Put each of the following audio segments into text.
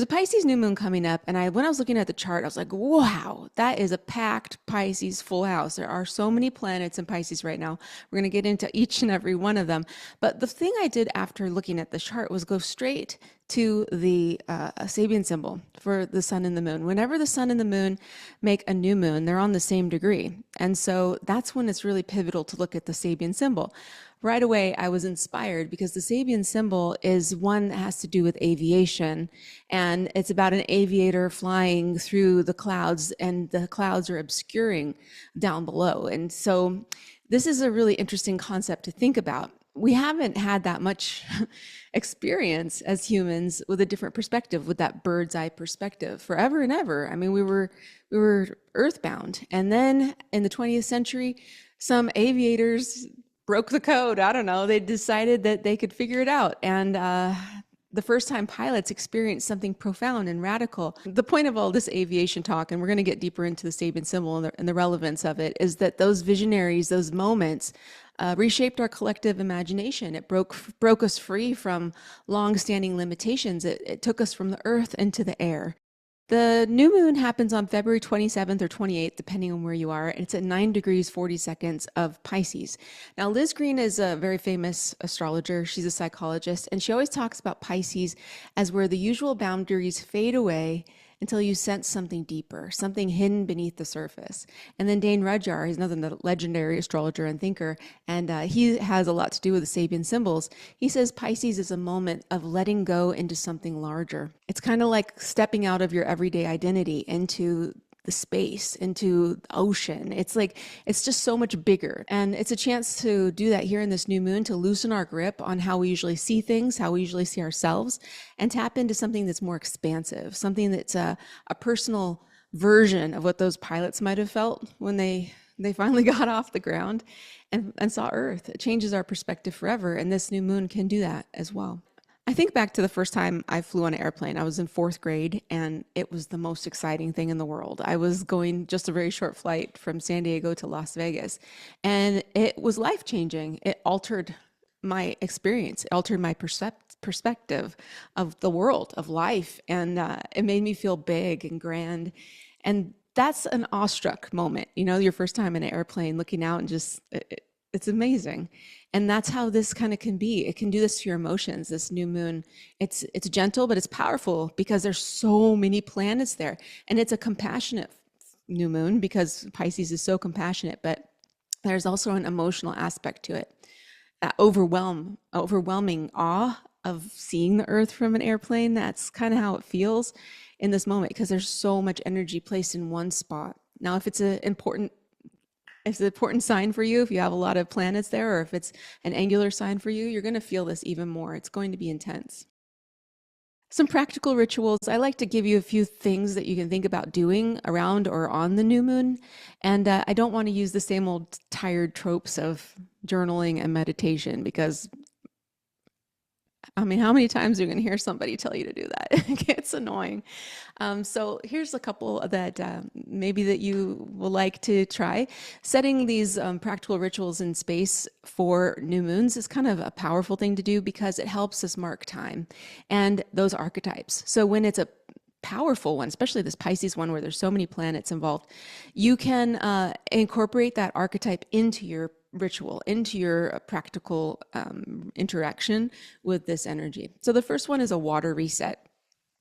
there's a Pisces new moon coming up, and when I was looking at the chart, I was like, wow, that is a packed Pisces full house. There are so many planets in Pisces right now. We're going to get into each and every one of them. But the thing I did after looking at the chart was go straight to the Sabian symbol for the sun and the moon. Whenever the sun and the moon make a new moon, they're on the same degree. And so that's when it's really pivotal to look at the Sabian symbol. Right away, I was inspired because the Sabian symbol is one that has to do with aviation, and it's about an aviator flying through the clouds, and the clouds are obscuring down below. And so this is a really interesting concept to think about. We haven't had that much experience as humans with a different perspective, with that bird's eye perspective forever and ever. I mean, we were earthbound. And then in the 20th century, some aviators broke the code. I don't know. They decided that they could figure it out. And the first time pilots experienced something profound and radical. The point of all this aviation talk, and we're going to get deeper into the Sabian symbol and the relevance of it, is that those visionaries, those moments, reshaped our collective imagination. It broke us free from long-standing limitations. It took us from the earth into the air. The new moon happens on February 27th or 28th, depending on where you are. It's at 9 degrees 40 seconds of Pisces. Now, Liz Green is a very famous astrologer. She's a psychologist, and she always talks about Pisces as where the usual boundaries fade away until you sense something deeper, something hidden beneath the surface. And then Dane Rudhyar, he's another legendary astrologer and thinker, and he has a lot to do with the Sabian symbols. He says Pisces is a moment of letting go into something larger. It's kind of like stepping out of your everyday identity into the space, into the ocean. It's just so much bigger. And it's a chance to do that here in this new moon, to loosen our grip on how we usually see things, how we usually see ourselves, and tap into something that's more expansive, something that's a personal version of what those pilots might have felt when they finally got off the ground and saw Earth. It changes our perspective forever. And this new moon can do that as well. I think back to the first time I flew on an airplane. I was in 4th grade, and it was the most exciting thing in the world. I was going just a very short flight from San Diego to Las Vegas, and it was life-changing. It altered my experience. It altered my perspective of the world, of life, and it made me feel big and grand. And that's an awestruck moment, your first time in an airplane, looking out and just... It's amazing. And that's how this kind of can be. It can do this to your emotions, this new moon. It's gentle, but it's powerful because there's so many planets there. And it's a compassionate new moon because Pisces is so compassionate, but there's also an emotional aspect to it. That overwhelming awe of seeing the Earth from an airplane, that's kind of how it feels in this moment because there's so much energy placed in one spot. Now, if it's an important sign for you, if you have a lot of planets there, or if it's an angular sign for you, you're going to feel this even more. It's going to be intense. Some practical rituals. I like to give you a few things that you can think about doing around or on the new moon. And I don't want to use the same old tired tropes of journaling and meditation because, how many times are you going to hear somebody tell you to do that? It's annoying. So here's a couple that maybe that you will like to try. Setting these practical rituals in space for new moons is kind of a powerful thing to do because it helps us mark time and those archetypes. So when it's a powerful one, especially this Pisces one where there's so many planets involved, you can incorporate that archetype into your ritual, into your practical interaction with this energy. So the first one is a water reset.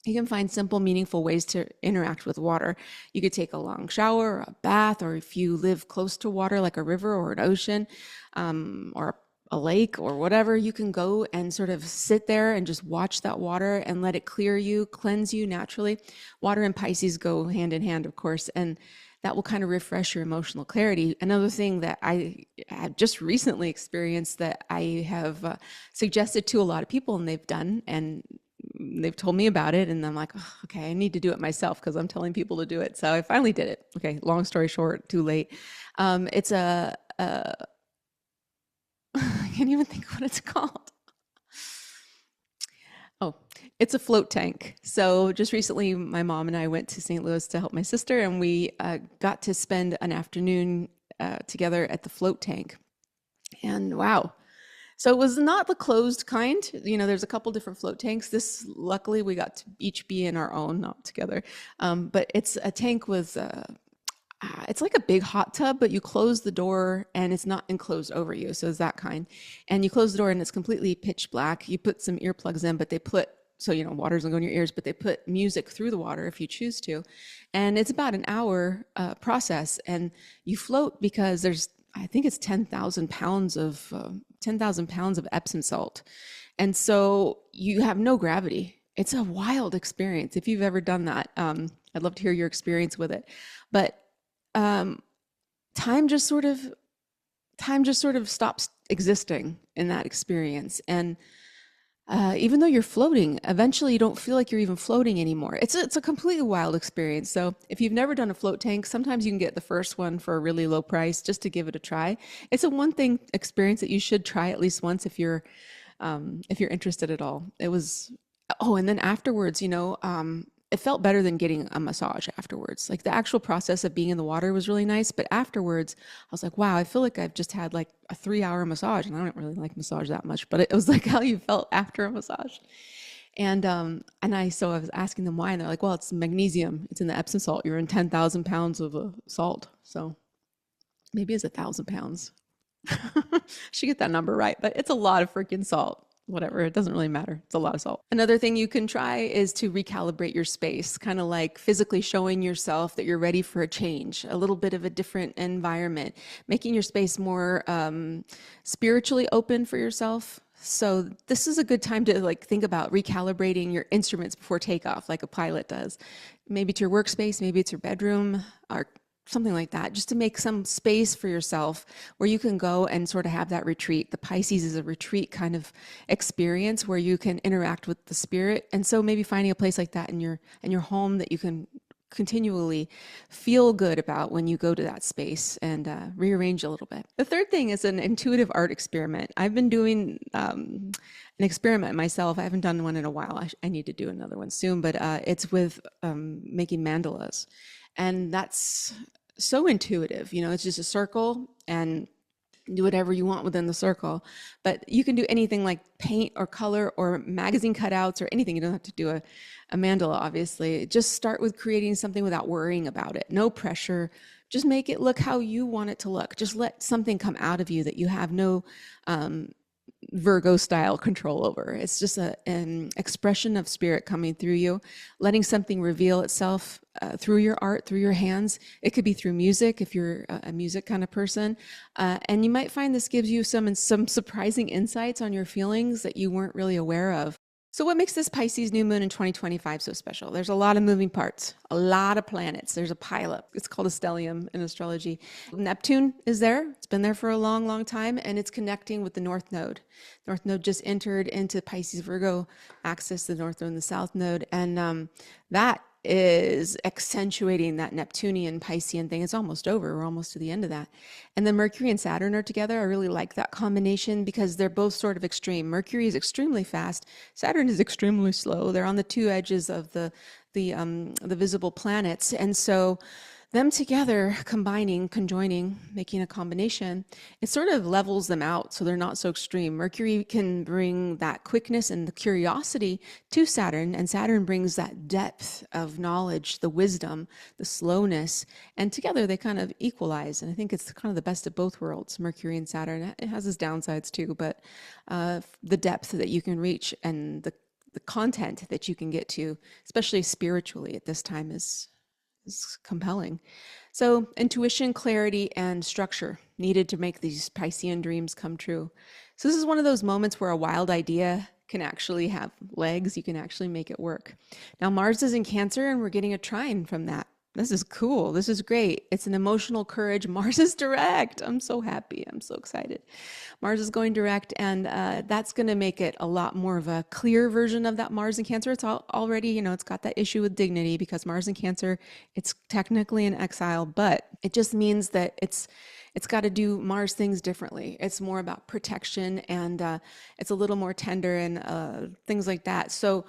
You can find simple, meaningful ways to interact with water. You could take a long shower or a bath, or if you live close to water, like a river or an ocean, or a lake or whatever, you can go and sort of sit there and just watch that water and let it clear you, cleanse you naturally. Water and Pisces go hand in hand, of course, and that will kind of refresh your emotional clarity. Another thing that I have just recently experienced that I have suggested to a lot of people and they've done, and they've told me about it, and I'm like, oh, okay, I need to do it myself because I'm telling people to do it. So I finally did it. Okay, long story short, too late. It's I can't even think what it's called. Oh, it's a float tank. So just recently, my mom and I went to St. Louis to help my sister, and we got to spend an afternoon together at the float tank. And wow, So it was not the closed kind. There's a couple different float tanks. This, luckily, we got to each be in our own, not together. But it's a tank with, it's like a big hot tub, but you close the door and it's not enclosed over you. So it's that kind. And you close the door and it's completely pitch black. You put some earplugs in, but they put, so water doesn't go in your ears, but they put music through the water if you choose to. And it's about an hour process. And you float because I think it's 10,000 pounds of Epsom salt. And so you have no gravity. It's a wild experience. If you've ever done that, I'd love to hear your experience with it. But um, time just sort of stops existing in that experience. And even though you're floating, eventually you don't feel like you're even floating anymore. It's a completely wild experience. So if you've never done a float tank, sometimes you can get the first one for a really low price just to give it a try. It's a one thing experience that you should try at least once if you're interested at all. It was, oh, and then afterwards, it felt better than getting a massage afterwards. Like the actual process of being in the water was really nice, but afterwards I was like, wow, I feel like I've just had like a 3-hour massage, and I don't really like massage that much, but it was like how you felt after a massage. So I was asking them why, and they're like, well, it's magnesium. It's in the Epsom salt. You're in 10,000 pounds of salt. So maybe it's 1,000 pounds. Should get that number right, but it's a lot of freaking salt. Whatever, it doesn't really matter. It's a lot of salt. Another thing you can try is to recalibrate your space, kind of like physically showing yourself that you're ready for a change, a little bit of a different environment, making your space more spiritually open for yourself. So this is a good time to like think about recalibrating your instruments before takeoff, like a pilot does. Maybe it's your workspace, maybe it's your bedroom, or something like that, just to make some space for yourself where you can go and sort of have that retreat. The Pisces is a retreat kind of experience where you can interact with the spirit. And so maybe finding a place like that in your home that you can continually feel good about when you go to that space and rearrange a little bit. The third thing is an intuitive art experiment. I've been doing an experiment myself. I haven't done one in a while. I need to do another one soon, but it's with making mandalas. And that's so intuitive. It's just a circle and do whatever you want within the circle. But you can do anything like paint or color or magazine cutouts or anything. You don't have to do a mandala, obviously. Just start with creating something without worrying about it. No pressure. Just make it look how you want it to look. Just let something come out of you that you have no Virgo style control over. It's just an expression of spirit coming through you, letting something reveal itself through your art, through your hands. It could be through music if you're a music kind of person. And you might find this gives you some surprising insights on your feelings that you weren't really aware of. So what makes this Pisces new moon in 2025 so special? There's a lot of moving parts, a lot of planets. There's a pileup. It's called a stellium in astrology. Neptune is there. It's been there for a long, long time, and it's connecting with the North Node. North Node just entered into Pisces Virgo axis, the North Node and the South Node, and that is accentuating that Neptunian Piscean thing. It's almost over. We're almost to the end of that. And then Mercury and Saturn are together. I really like that combination because they're both sort of extreme. Mercury is extremely fast. Saturn is extremely slow. They're on the two edges of the visible planets. And so them together, combining, conjoining, making a combination, it sort of levels them out so they're not so extreme. Mercury can bring that quickness and the curiosity to Saturn, and Saturn brings that depth of knowledge, the wisdom, the slowness, and together they kind of equalize. And I think it's kind of the best of both worlds, Mercury and Saturn. It has its downsides too, but the depth that you can reach and the content that you can get to, especially spiritually at this time, is compelling. So intuition, clarity, and structure needed to make these Piscean dreams come true. So this is one of those moments where a wild idea can actually have legs. You can actually make it work. Now Mars is in Cancer, and we're getting a trine from that. This is cool. This is great. It's an emotional courage. Mars is direct. I'm so happy. I'm so excited. Mars is going direct, and that's going to make it a lot more of a clear version of that Mars in Cancer. It's already, it's got that issue with dignity because Mars in Cancer, it's technically in exile, but it just means that it's got to do Mars things differently. It's more about protection, and it's a little more tender and things like that. So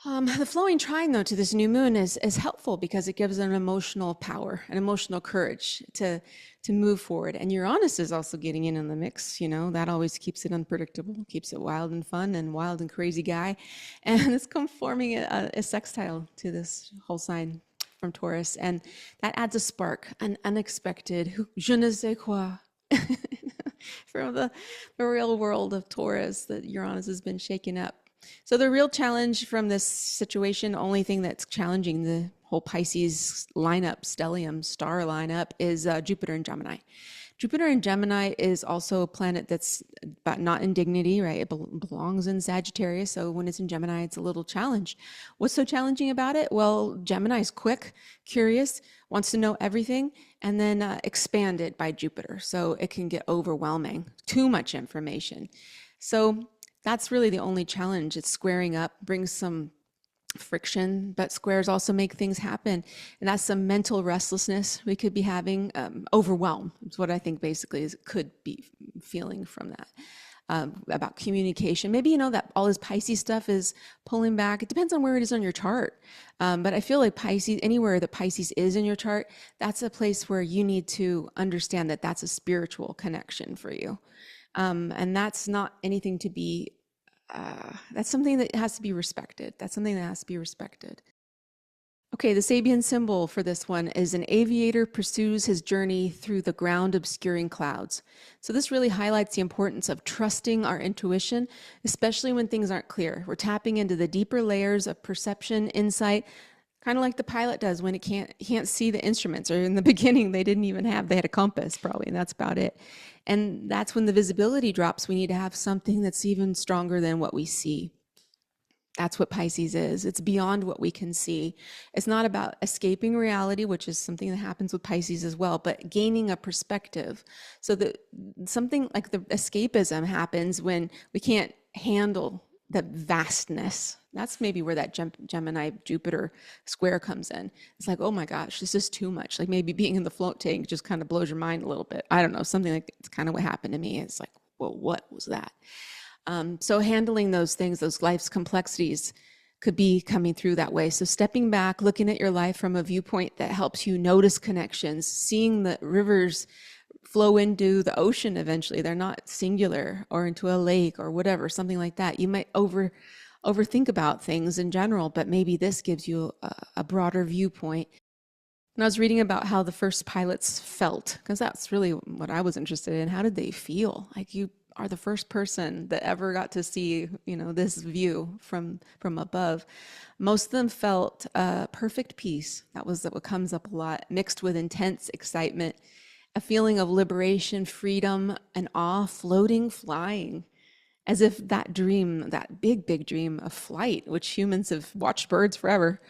The flowing trine, though, to this new moon is helpful because it gives an emotional power, an emotional courage to move forward. And Uranus is also getting in the mix. You know, that always keeps it unpredictable, keeps it wild and fun and wild and crazy guy. And it's conforming a sextile to this whole sign from Taurus, and that adds a spark, an unexpected je ne sais quoi. From the real world of Taurus that Uranus has been shaken up. So the real challenge from this situation, the only thing that's challenging the whole Pisces lineup, stellium star lineup, is Jupiter in Gemini. Jupiter in Gemini is also a planet that's not in dignity, right? It belongs in Sagittarius. So when it's in Gemini, it's a little challenge. What's so challenging about it? Well, Gemini is quick, curious, wants to know everything, and then expanded by Jupiter. So it can get overwhelming, too much information. So that's really the only challenge. It's squaring up, brings some friction, but squares also make things happen. And that's some mental restlessness we could be having. Overwhelm is what I think basically is could be feeling from that. About communication. Maybe you know that all this Pisces stuff is pulling back. It depends on where it is on your chart. But I feel like Pisces, anywhere that Pisces is in your chart, that's a place where you need to understand that that's a spiritual connection for you. And that's not anything to be, that's something that has to be respected. That's something that has to be respected. Okay, the Sabian symbol for this one is an aviator pursues his journey through the ground obscuring clouds. So this really highlights the importance of trusting our intuition, especially when things aren't clear. We're tapping into the deeper layers of perception, insight, kind of like the pilot does when it can't see the instruments, or in the beginning they had a compass probably, and that's about it. And that's when the visibility drops. We need to have something that's even stronger than what we see. That's what Pisces is. It's beyond what we can see. It's not about escaping reality, which is something that happens with Pisces as well, but gaining a perspective. So that something like the escapism happens when we can't handle the vastness. That's maybe where that Gemini Jupiter square comes in. It's like, oh my gosh, this is too much. Like maybe being in the float tank just kind of blows your mind a little bit. I don't know, something like it's kind of what happened to me. It's like, well, what was that? So handling those things, those life's complexities could be coming through that way. So stepping back, looking at your life from a viewpoint that helps you notice connections, seeing the rivers flow into the ocean eventually. They're not singular, or into a lake or whatever, something like that. You might overthink about things in general, but maybe this gives you a broader viewpoint. And I was reading about how the first pilots felt, because that's really what I was interested in. How did they feel? Like, you are the first person that ever got to see, this view from above. Most of them felt perfect peace. That was what comes up a lot, mixed with intense excitement, a feeling of liberation, freedom, and awe, floating, flying, as if that dream, that big, big dream of flight, which humans have watched birds forever,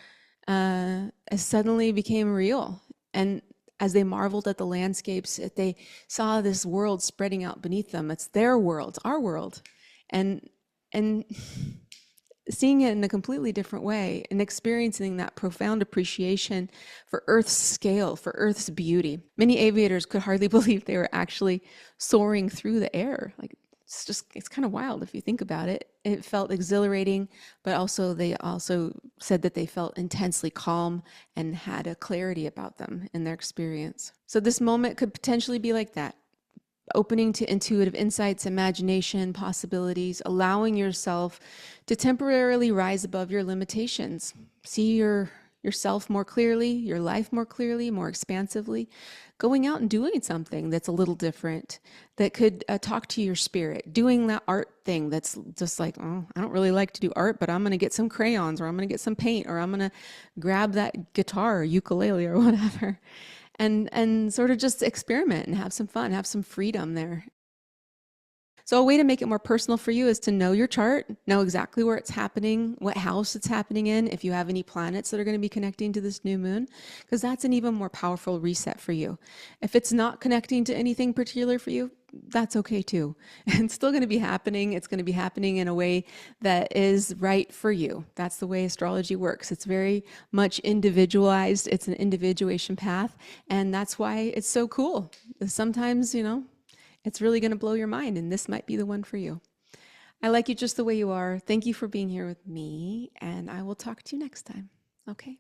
suddenly became real. And as they marveled at the landscapes, they saw this world spreading out beneath them. It's their world, our world. And seeing it in a completely different way and experiencing that profound appreciation for Earth's scale, for Earth's beauty. Many aviators could hardly believe they were actually soaring through the air. Like, it's kind of wild if you think about it. It felt exhilarating, but they also said that they felt intensely calm and had a clarity about them in their experience. So this moment could potentially be like that. Opening to intuitive insights, imagination, possibilities, allowing yourself to temporarily rise above your limitations. See yourself more clearly, your life more clearly, more expansively. Going out and doing something that's a little different, that could talk to your spirit. Doing that art thing that's just like, oh, I don't really like to do art, but I'm going to get some crayons, or I'm going to get some paint, or I'm going to grab that guitar or ukulele or whatever. And sort of just experiment and have some fun, have some freedom there. So a way to make it more personal for you is to know your chart, know exactly where it's happening, what house it's happening in, if you have any planets that are going to be connecting to this new moon, because that's an even more powerful reset for you. If it's not connecting to anything particular for you, that's okay too. It's still going to be happening. It's going to be happening in a way that is right for you. That's the way astrology works. It's very much individualized. It's an individuation path. And that's why it's so cool. Sometimes, it's really going to blow your mind, and this might be the one for you. I like you just the way you are. Thank you for being here with me, and I will talk to you next time. Okay.